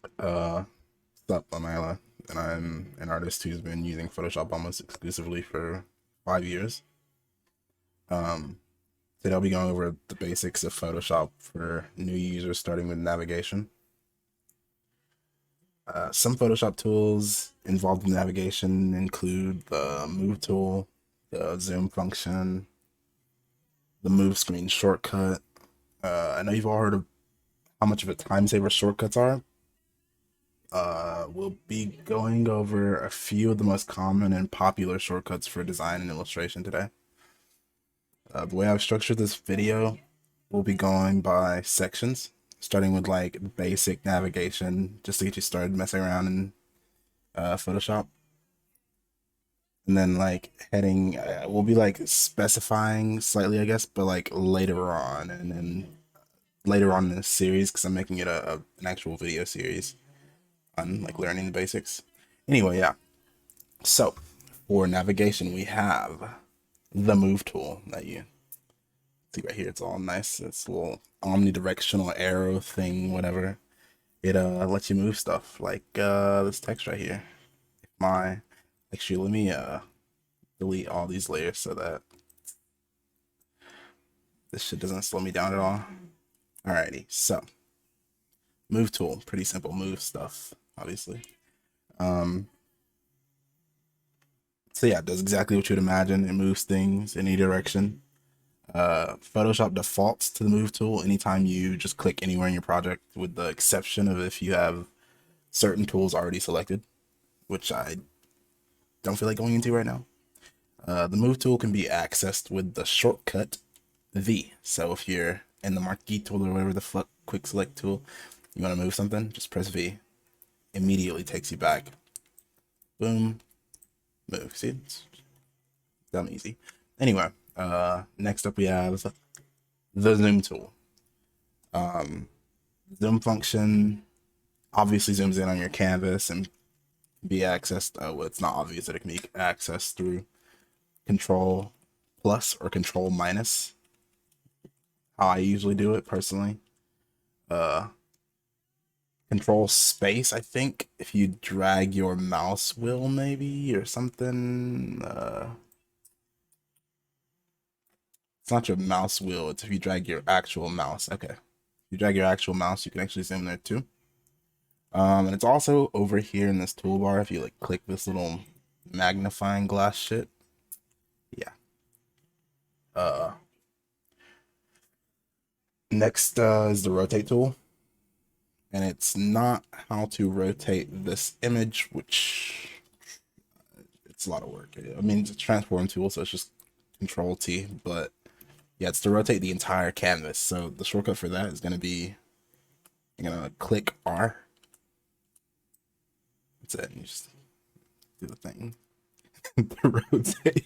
What's up, I'm Ayla, and I'm an artist who's been using Photoshop almost exclusively for 5 years. Um, Today I'll be going over the basics of Photoshop for new users, starting with navigation. Some Photoshop tools involved in navigation include the Move tool, the Zoom function, the Move screen shortcut. I know you've all heard of how much of a time saver shortcuts are. We'll be going over a few of the most common and popular shortcuts for design and illustration today. The way I've structured this video, we'll be going by sections, starting with like basic navigation, just to get you started messing around in Photoshop. And then like heading, we'll be like specifying slightly, I guess, but like later on, and then later on in the series, because I'm making it an actual video series on like learning the basics. Anyway, yeah. So for navigation, we have the Move tool that you see right here. It's all nice. It's a little omnidirectional arrow thing, whatever. It lets you move stuff like this text right here. My Actually, let me delete all these layers so that this shit doesn't slow me down at all. Alrighty, so Move tool, pretty simple. Move stuff, obviously. Um, so yeah, it does exactly what you'd imagine. It moves things in any direction. Photoshop defaults to the Move tool anytime you just click anywhere in your project, with the exception of if you have certain tools already selected, which I don't feel like going into right now. The Move tool can be accessed with the shortcut V. So if you're in the Marquee Tool or whatever the fuck quick select tool, you want to move something, just press V. Immediately takes you back. Boom, move. See, it's dumb easy. Anyway, next up we have the Zoom tool. Zoom function obviously zooms in on your canvas and be accessed. Well, it's not obvious that it can be accessed through Control plus or Control minus. How I usually do it personally. Control space, I think, if you drag your mouse wheel, maybe, or something. It's not your mouse wheel, it's if you drag your actual mouse. Okay. If you drag your actual mouse, you can actually zoom there too. And it's also over here in this toolbar if you like click this little magnifying glass shit. Yeah. Next is the rotate tool. And it's not how to rotate this image, which it's a lot of work. I mean, it's a transform tool, so it's just Control T, but yeah, it's to rotate the entire canvas. So the shortcut for that is going to be, you're going to click R. That's it. You just do the thing to rotate.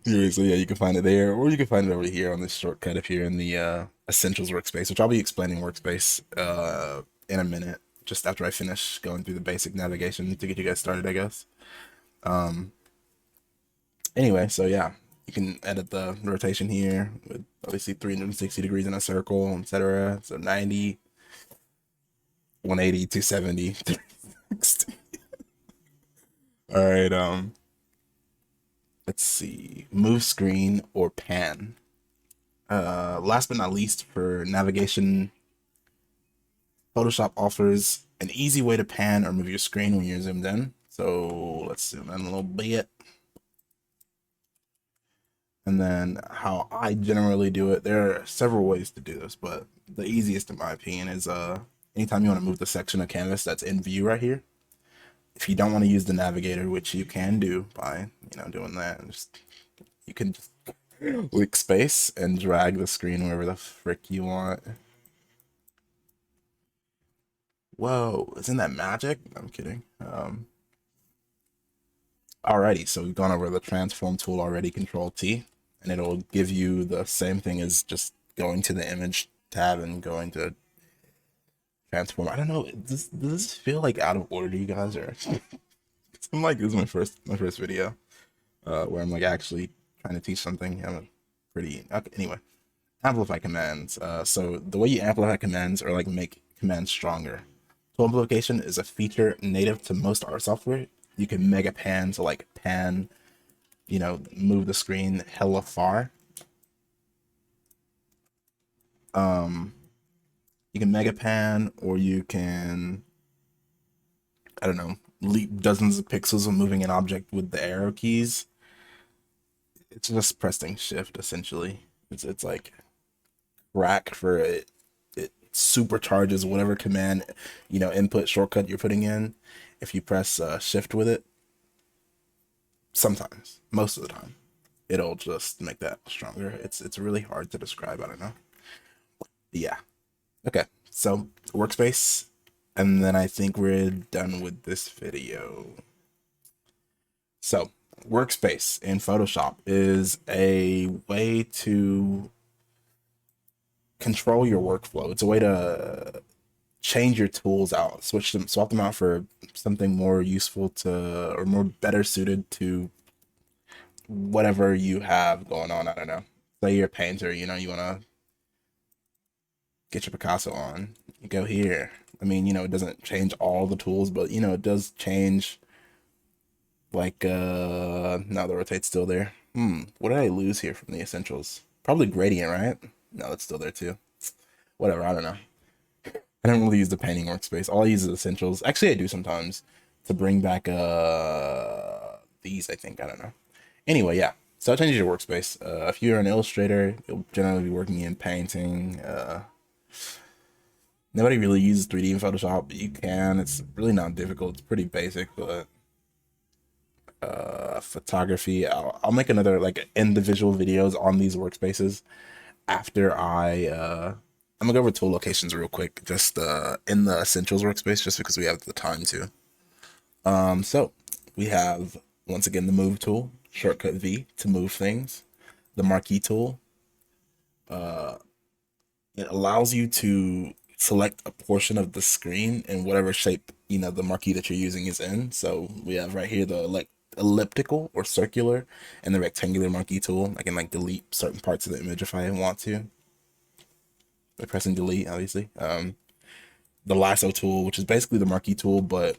So yeah, you can find it there, or you can find it over here on this shortcut if you're in the Essentials workspace, which I'll be explaining workspace in a minute, just after I finish going through the basic navigation to get you guys started, I guess. Anyway, so yeah, you can edit the rotation here with obviously 360 degrees in a circle, etc. So 90, 180, 270, 360. All right, let's see. Move screen or pan. Last but not least, for navigation, Photoshop offers an easy way to pan or move your screen when you're zoomed in. So let's zoom in a little bit. And then how I generally do it, there are several ways to do this, but the easiest in my opinion is anytime you want to move the section of canvas that's in view right here, if you don't want to use the navigator, which you can do by, doing that, you can just click space and drag the screen wherever the frick you want. Whoa, isn't that magic? I'm kidding. Alrighty, so we've gone over the transform tool already, Control T, and it'll give you the same thing as just going to the image tab and going to transform. I don't know, does this feel like out of order to you guys, or I'm like, this is my first video where I'm like actually trying to teach something. I'm a pretty okay, anyway. Amplify commands. So the way you amplify commands or like make commands stronger. Tool amplification is a feature native to most art software. You can mega pan to like pan, you know, move the screen hella far. You can mega pan, or you can, I don't know, leap dozens of pixels when moving an object with the arrow keys. It's just pressing shift essentially. It's like rack for it. It supercharges whatever command, you know, input shortcut you're putting in. If you press shift with it, sometimes, most of the time, it'll just make that stronger. It's really hard to describe. I don't know. Yeah. Okay. So Workspace, and then I think we're done with this video. So Workspace in Photoshop is a way to control your workflow. It's a way to change your tools out, swap them out for something more useful to, or more better suited to whatever you have going on. I don't know. Say you're a painter, you know, you want to get your Picasso on. You go here. I mean, you know, it doesn't change all the tools, but you know, it does change. Like, no, the rotate's still there. What did I lose here from the essentials? Probably gradient, right? No, it's still there too. Whatever, I don't know. I don't really use the painting workspace. All I use is essentials. Actually, I do sometimes to bring back these, I think. I don't know. Anyway, yeah. So it changes your workspace. If you're an illustrator, you'll generally be working in painting. Nobody really uses 3D in Photoshop, but you can. It's really not difficult. It's pretty basic, but photography, I'll make another like individual videos on these workspaces after I'm gonna go over tool locations real quick, just in the essentials workspace, just because we have the time to. So we have, once again, the move tool, shortcut V to move things. The marquee tool, it allows you to select a portion of the screen in whatever shape, you know, the marquee that you're using is in. So we have right here the like elliptical or circular and the rectangular marquee tool. I can like delete certain parts of the image if I want to by pressing delete, obviously. The lasso tool, which is basically the marquee tool, but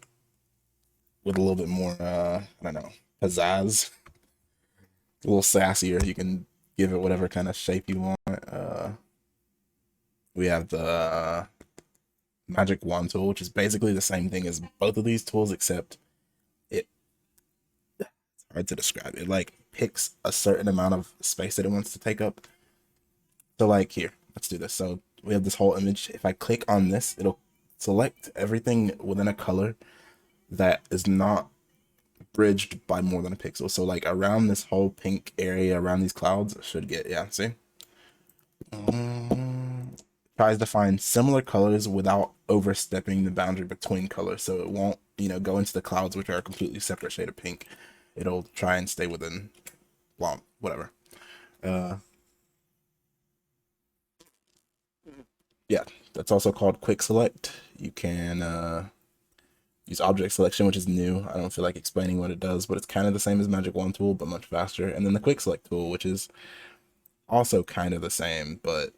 with a little bit more, I don't know, pizzazz, a little sassier. You can give it whatever kind of shape you want. We have the magic wand tool, which is basically the same thing as both of these tools, except it's hard to describe. It like picks a certain amount of space that it wants to take up. So like here, let's do this. So we have this whole image. If I click on this, it'll select everything within a color that is not bridged by more than a pixel. So like around this whole pink area, around these clouds, I should get, yeah, see? Tries to find similar colors without overstepping the boundary between colors. So it won't, you know, go into the clouds, which are a completely separate shade of pink. It'll try and stay within, well, whatever. Yeah, that's also called quick select. You can use object selection, which is new. I don't feel like explaining what it does, but it's kind of the same as magic wand tool, but much faster. And then the quick select tool, which is also kind of the same, but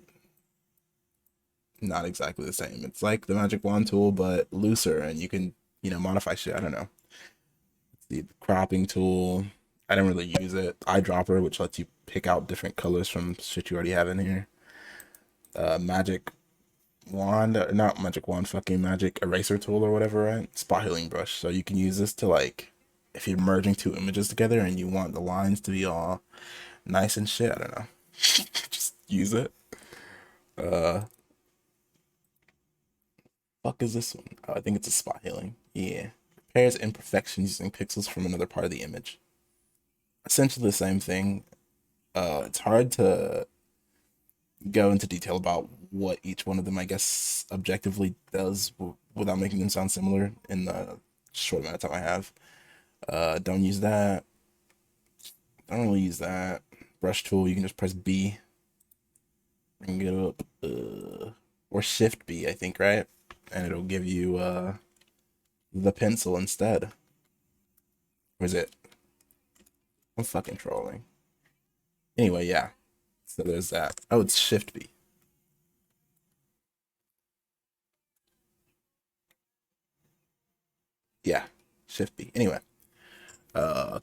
not exactly the same. It's like the magic wand tool, but looser, and you can, you know, modify shit. I don't know. The cropping tool, I don't really use it. Eyedropper, which lets you pick out different colors from shit you already have in here. Magic wand, not magic wand, fucking magic eraser tool or whatever, right? Spot healing brush. So you can use this to like, if you're merging two images together and you want the lines to be all nice and shit, I don't know. Just use it. Fuck is this one? Oh, I think it's a spot healing. Yeah. Repairs imperfections using pixels from another part of the image. Essentially the same thing. It's hard to go into detail about what each one of them, I guess, objectively does without making them sound similar in the short amount of time I have. Don't use that. Don't really use that. Brush tool, you can just press B. Bring it up. Or Shift B, I think, right? And it'll give you the pencil instead. Or is it? I'm fucking trolling. Anyway, yeah. So there's that. Oh, it's Shift B. Yeah, Shift B. Anyway,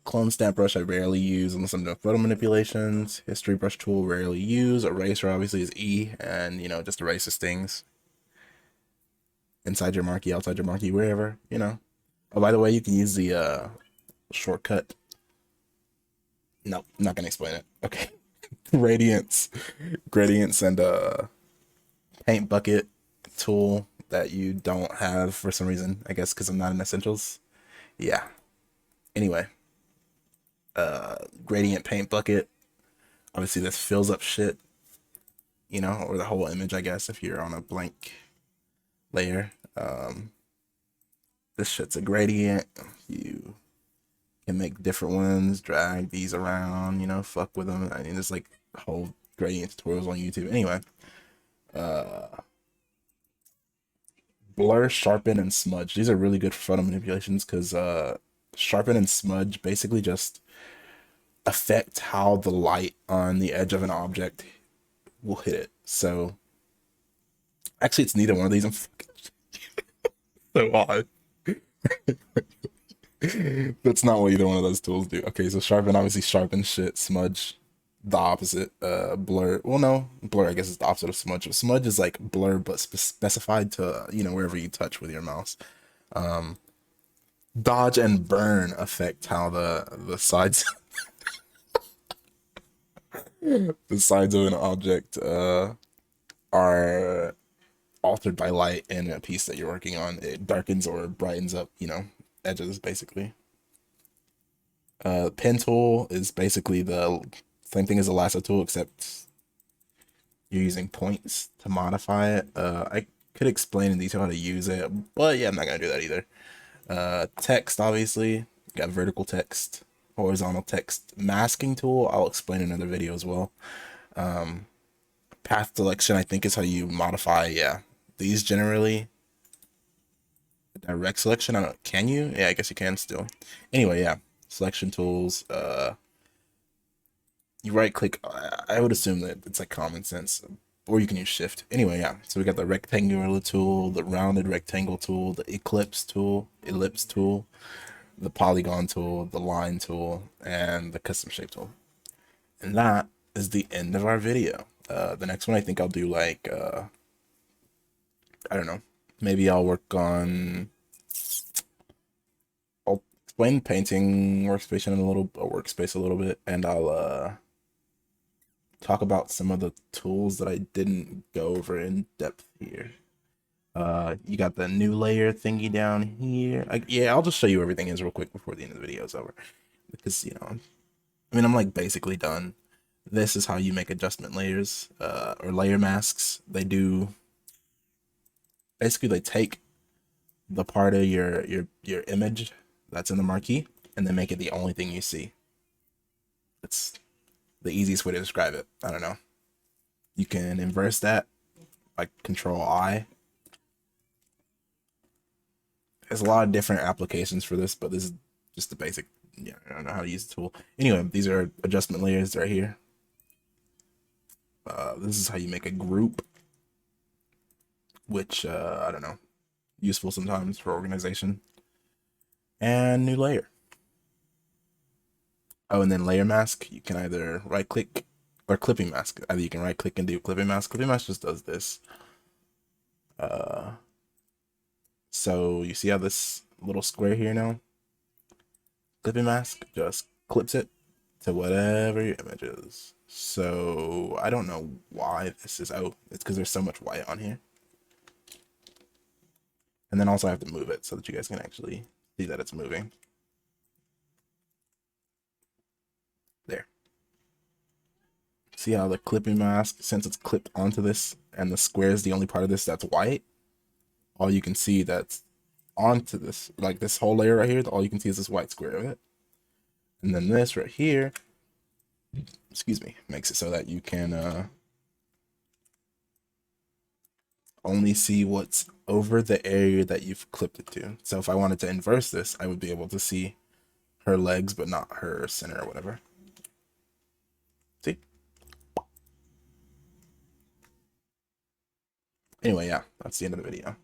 clone stamp brush I rarely use unless I'm doing photo manipulations. History brush tool rarely use. Eraser obviously is E, and you know, just erases things inside your marquee, outside your marquee, wherever, you know. Oh, by the way, you can use the shortcut. No, I'm not gonna explain it. Okay. Gradients and paint bucket tool that you don't have for some reason, I guess because I'm not in essentials. Yeah. Anyway, gradient paint bucket. Obviously this fills up shit, you know, or the whole image, I guess, if you're on a blank layer. This shit's a gradient. You can make different ones, drag these around, you know, fuck with them. I mean, there's like whole gradient tutorials on YouTube. Anyway, blur, sharpen, and smudge. These are really good for photo manipulations because sharpen and smudge basically just affect how the light on the edge of an object will hit it. So actually, it's neither one of these. I'm fucking so odd. That's not what either one of those tools do. Okay, so sharpen obviously sharpens shit. Smudge, the opposite. Blur. Well, no, blur I guess is the opposite of smudge. Smudge is like blur, but specified to you know wherever you touch with your mouse. Dodge and burn affect how the sides the sides of an object are altered by light in a piece that you're working on. It darkens or brightens up, you know, edges basically. Pen tool is basically the same thing as a lasso tool, except you're using points to modify it. I could explain in detail how to use it, but yeah, I'm not gonna do that either. Text, obviously, got vertical text, horizontal text masking tool. I'll explain in another video as well. Path selection, I think, is how you modify, yeah, these generally. Direct selection, I don't know, can you? Yeah, I guess you can still. Anyway, yeah, selection tools. You right click, I would assume that it's like common sense, or you can use shift. Anyway, yeah, so we got the rectangular tool, the rounded rectangle tool, the ellipse tool, the polygon tool, the line tool, and the custom shape tool. And that is the end of our video. The next one I think I'll do like I don't know, maybe I'll work on, I'll explain painting workspace in a little workspace a little bit, and I'll talk about some of the tools that I didn't go over in depth here. You got the new layer thingy down here. Yeah, I'll just show you everything is real quick before the end of the video is over, because you know, I mean, I'm like basically done. This is how you make adjustment layers, or layer masks. They do basically they take the part of your image that's in the marquee and then make it the only thing you see. It's the easiest way to describe it. I don't know. You can inverse that like Control I. There's a lot of different applications for this, but this is just the basic. Yeah, I don't know how to use the tool. Anyway, these are adjustment layers right here. This is how you make a group, which I don't know, useful sometimes for organization. And new layer. Oh, and then layer mask. You can either right click or clipping mask. Either you can right click and do clipping mask. Clipping mask just does this. So you see how this little square here now? Clipping mask just clips it to whatever your image is. So I don't know why this is out. It's because there's so much white on here. And then also I have to move it so that you guys can actually see that it's moving. There. See how the clipping mask, since it's clipped onto this and the square is the only part of this that's white, all you can see that's onto this, like this whole layer right here, all you can see is this white square of it. And then this right here, excuse me, makes it so that you can only see what's over the area that you've clipped it to. So if I wanted to inverse this, I would be able to see her legs, but not her center or whatever. See? Anyway, yeah, that's the end of the video.